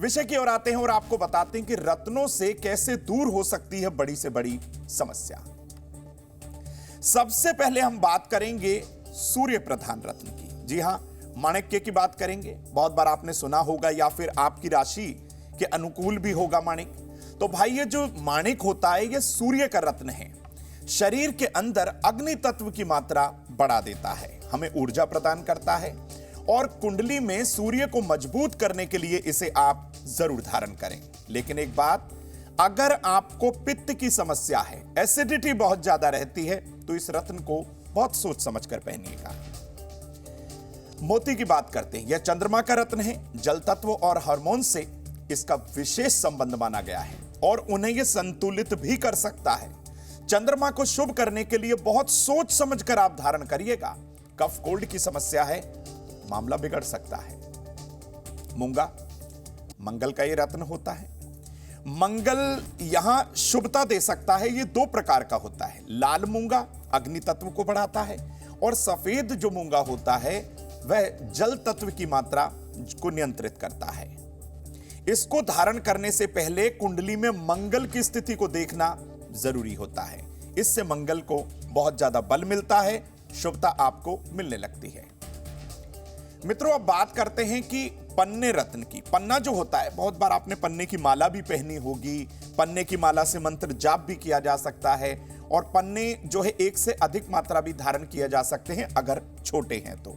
विषय की ओर आते हैं और आपको बताते हैं कि रत्नों से कैसे दूर हो सकती है बड़ी से बड़ी समस्या। सबसे पहले हम बात करेंगे सूर्य प्रधान रत्न की। जी हां, माणिक्य की बात करेंगे। बहुत बार आपने सुना होगा या फिर आपकी राशि के अनुकूल भी होगा माणिक। तो भाई ये जो माणिक होता है ये सूर्य का रत्न है। शरीर के अंदर अग्नि तत्व की मात्रा बढ़ा देता है, हमें ऊर्जा प्रदान करता है और कुंडली में सूर्य को मजबूत करने के लिए इसे आप जरूर धारण करें। लेकिन एक बात, अगर आपको पित्त की समस्या है, एसिडिटी बहुत ज्यादा रहती है, तो इस रत्न को बहुत सोच समझकर पहनिएगा। मोती की बात करते हैं। यह चंद्रमा का रत्न है। जल तत्व और हार्मोन से इसका विशेष संबंध माना गया है और उन्हें यह संतुलित भी कर सकता है। चंद्रमा को शुभ करने के लिए बहुत सोच समझकर आप धारण करिएगा। कफ कोल्ड की समस्या है, मामला बिगड़ सकता है। मूंगा मंगल का ये रत्न होता है। मंगल यहां शुभता दे सकता है। ये दो प्रकार का होता है। लाल मूंगा अग्नि तत्व को बढ़ाता है और सफेद जो मूंगा होता है वह जल तत्व की मात्रा को नियंत्रित करता है। इसको धारण करने से पहले कुंडली में मंगल की स्थिति को देखना जरूरी होता है। इससे मंगल को बहुत ज्यादा बल मिलता है, शुभता आपको मिलने लगती है। मित्रों, अब बात करते हैं कि पन्ने रत्न की। पन्ना जो होता है, बहुत बार आपने पन्ने की माला भी पहनी होगी। पन्ने की माला से मंत्र जाप भी किया जा सकता है और पन्ने जो है एक से अधिक मात्रा भी धारण किया जा सकते हैं अगर छोटे हैं तो।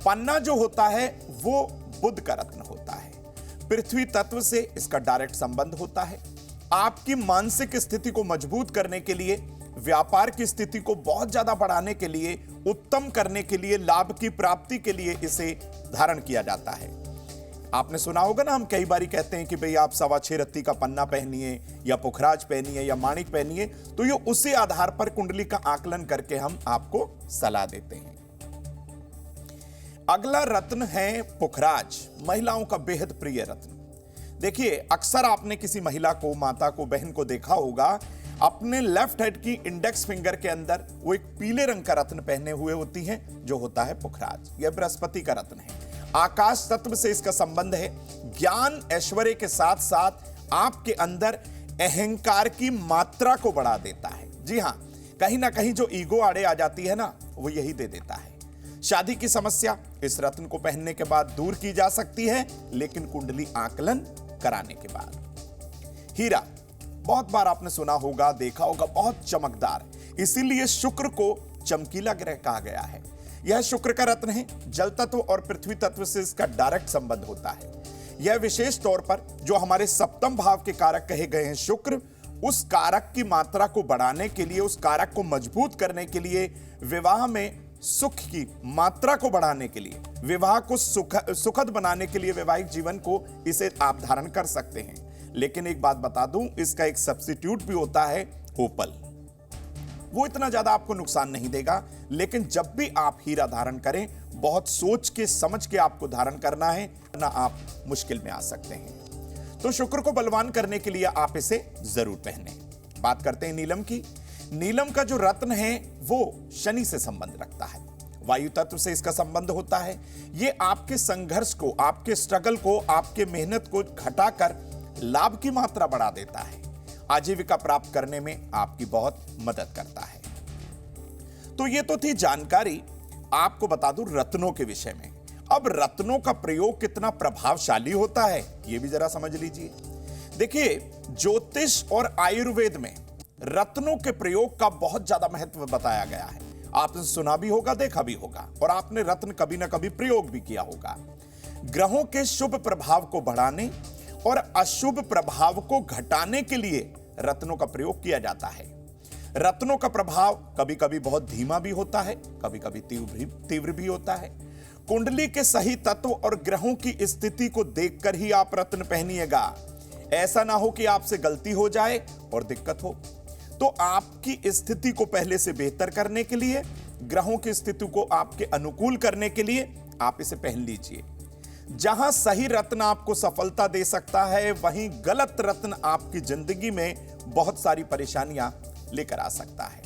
पन्ना जो होता है वो बुध का रत्न होता है। पृथ्वी तत्व से इसका डायरेक्ट संबंध होता है। आपकी मानसिक स्थिति को मजबूत करने के लिए, व्यापार की स्थिति को बहुत ज्यादा बढ़ाने के लिए, उत्तम करने के लिए, लाभ की प्राप्ति के लिए इसे धारण किया जाता है। आपने सुना होगा ना, हम कई बार कहते हैं कि भाई आप 6.25 रत्ती का पन्ना पहनिए या पुखराज पहनिए या माणिक पहनिए, तो ये उसी आधार पर कुंडली का आकलन करके हम आपको सलाह देते हैं। अगला रत्न है पुखराज, महिलाओं का बेहद प्रिय रत्न। देखिए, अक्सर आपने किसी महिला को, माता को, बहन को देखा होगा अपने लेफ्ट हैंड की इंडेक्स फिंगर के अंदर वो एक पीले रंग का रत्न पहने हुए होती हैं, जो होता है पुखराज। यह बृहस्पति का रत्न है। आकाश तत्व से इसका संबंध है। ज्ञान ऐश्वर्य के साथ साथ आपके अंदर अहंकार की मात्रा को बढ़ा देता है। जी हां, कहीं ना कहीं जो ईगो आड़े आ जाती है ना, वो यही दे देता है। शादी की समस्या इस रत्न को पहनने के बाद दूर की जा सकती है, लेकिन कुंडली आकलन कराने के बाद। हीरा, बहुत बार आपने सुना होगा, देखा होगा, बहुत चमकदार, इसीलिए शुक्र को चमकीला ग्रह कहा गया है। यह शुक्र का रत्न है। जल तत्व और पृथ्वी तत्व से इसका डायरेक्ट संबंध होता है। यह विशेष तौर पर जो हमारे सप्तम भाव के कारक कहे गए हैं शुक्र, उस कारक की मात्रा को बढ़ाने के लिए, उस कारक को मजबूत करने के लिए, विवाह में सुख की मात्रा को बढ़ाने के लिए, विवाह को सुखद बनाने के लिए, वैवाहिक जीवन को इसे आप धारण कर सकते हैं। लेकिन एक बात बता दूं, इसका एक सब्स्टिट्यूट भी होता है, ओपल। वो इतना ज्यादा आपको नुकसान नहीं देगा, लेकिन जब भी आप हीरा धारण करें, बहुत सोच के समझ के आपको धारण करना है, वरना आप मुश्किल में आ सकते हैं। तो शुक्र को बलवान करने के लिए आप इसे जरूर पहने। बात करते हैं नीलम की। नीलम का जो रत्न है वो शनि से संबंध रखता है। वायु तत्व से इसका संबंध होता है। ये आपके संघर्ष को, आपके स्ट्रगल को, आपके मेहनत को घटाकर लाभ की मात्रा बढ़ा देता है। आजीविका प्राप्त करने में आपकी बहुत मदद करता है। तो ये तो थी जानकारी, आपको बता दूं रत्नों के विषय में। अब रत्नों का प्रयोग कितना प्रभावशाली होता है, ये भी जरा समझ लीजिए। देखिए, ज्योतिष और आयुर्वेद में रत्नों के प्रयोग का बहुत ज्यादा महत्व बताया गया है। आपने सुना भी होगा, देखा भी होगा, और आपने रत्न कभी ना कभी प्रयोग भी किया होगा। ग्रहों के शुभ प्रभाव को बढ़ाने और अशुभ प्रभाव को घटाने के लिए रत्नों का प्रयोग किया जाता है। रत्नों का प्रभाव कभी कभी बहुत धीमा भी होता है, कभी कभी तीव्र भी होता है। कुंडली के सही तत्व और ग्रहों की स्थिति को देखकर ही आप रत्न पहनिएगा। ऐसा ना हो कि आपसे गलती हो जाए और दिक्कत हो। तो आपकी स्थिति को पहले से बेहतर करने के लिए, ग्रहों की स्थिति को आपके अनुकूल करने के लिए आप इसे पहन लीजिए। जहां सही रत्न आपको सफलता दे सकता है, वहीं गलत रत्न आपकी जिंदगी में बहुत सारी परेशानियां लेकर आ सकता है।